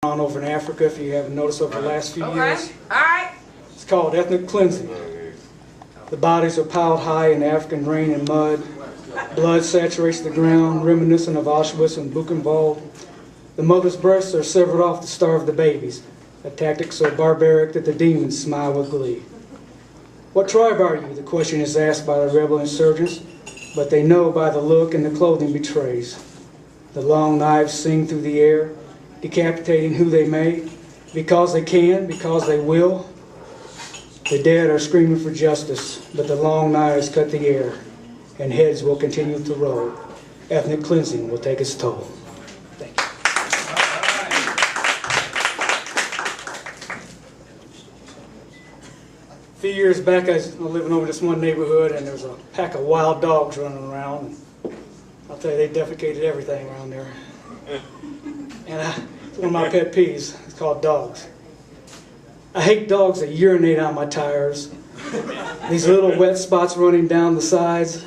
on over in Africa, if you haven't noticed over the last few years. All right. It's called ethnic cleansing. The bodies are piled high in African rain and mud. Blood saturates the ground, reminiscent of Auschwitz and Buchenwald. The mother's breasts are severed off to starve the babies, a tactic so barbaric that the demons smile with glee. What tribe are you? The question is asked by the rebel insurgents, but they know by the look and the clothing betrays. The long knives sing through the air, decapitating who they may, because they can, because they will. The dead are screaming for justice, but the long knives cut the air, and heads will continue to roll. Ethnic cleansing will take its toll. Thank you. A few years back, I was living over this one neighborhood, and there was a pack of wild dogs running around. I'll tell you, they defecated everything around there. And it's one of my pet peeves. It's called dogs. I hate dogs that urinate on my tires. These little wet spots running down the sides.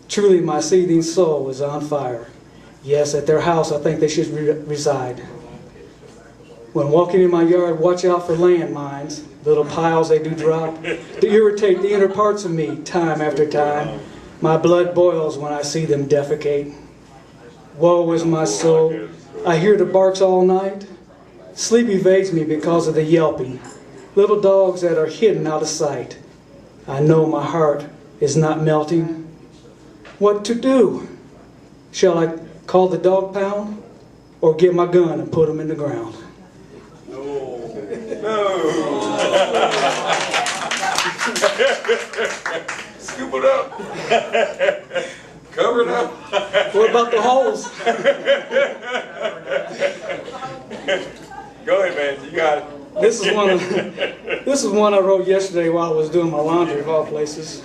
Truly, my seething soul is on fire. Yes, at their house, I think they should reside. When walking in my yard, watch out for landmines. Little piles they do drop to irritate the inner parts of me time after time. My blood boils when I see them defecate. Woe is my soul. I hear the barks all night. Sleep evades me because of the yelping. Little dogs that are hidden out of sight. I know my heart is not melting. What to do? Shall I call the dog pound or get my gun and put them in the ground? No. Scoop it up. Cover it up. What about the holes? Go ahead, man. You got it. This is one I wrote yesterday while I was doing my laundry, of all places.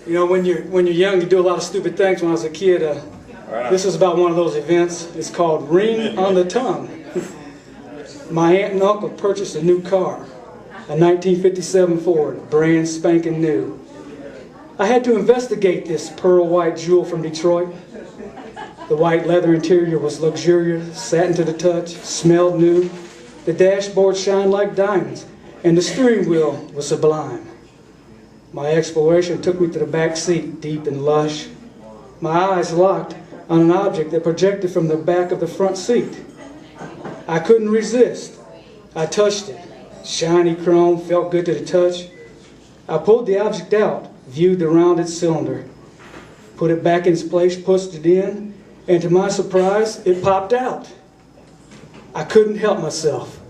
You know, when you're young, you do a lot of stupid things. When I was a kid, this is about one of those events. It's called Ring on the Tongue. My aunt and uncle purchased a new car, a 1957 Ford, brand spanking new. I had to investigate this pearl white jewel from Detroit. The white leather interior was luxurious, satin to the touch, smelled new. The dashboard shined like diamonds, and the steering wheel was sublime. My exploration took me to the back seat, deep and lush. My eyes locked on an object that projected from the back of the front seat. I couldn't resist. I touched it. Shiny chrome, felt good to the touch. I pulled the object out, viewed the rounded cylinder, put it back in its place, pushed it in, and to my surprise, it popped out. I couldn't help myself.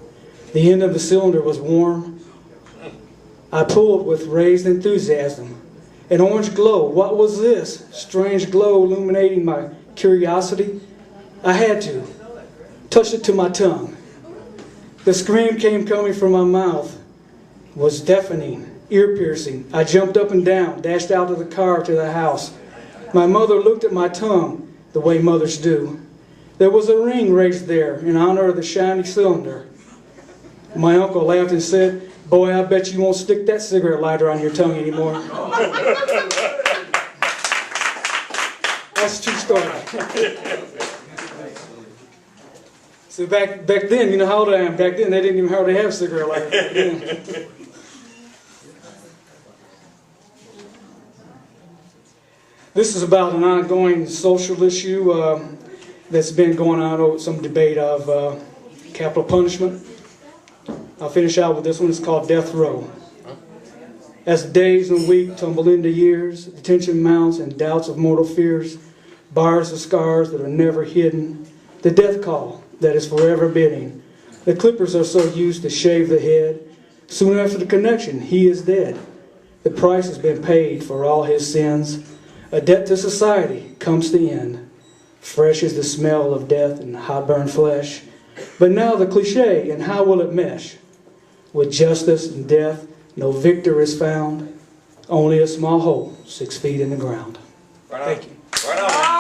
The end of the cylinder was warm. I pulled with raised enthusiasm. An orange glow. What was this? Strange glow illuminating my curiosity. I had to. Touched it to my tongue. The scream coming from my mouth was deafening, ear-piercing. I jumped up and down, dashed out of the car to the house. My mother looked at my tongue the way mothers do. There was a ring raised there in honor of the shiny cylinder. My uncle laughed and said, "Boy, I bet you won't stick that cigarette lighter on your tongue anymore." That's a true story. So back then, you know how old I am. Back then, they didn't even hardly have cigarette lighters. This is about an ongoing social issue that's been going on over some debate of capital punishment. I'll finish out with this one. It's called Death Row. As days and weeks tumble into years, the tension mounts and doubts of mortal fears, bars of scars that are never hidden, the death call that is forever bidding. The clippers are so used to shave the head. Soon after the connection, he is dead. The price has been paid for all his sins. A debt to society comes to end. Fresh is the smell of death and hot burned flesh. But now the cliche, and how will it mesh? With justice and death, no victor is found. Only a small hole, 6 feet in the ground. Right on. Thank you. Right on.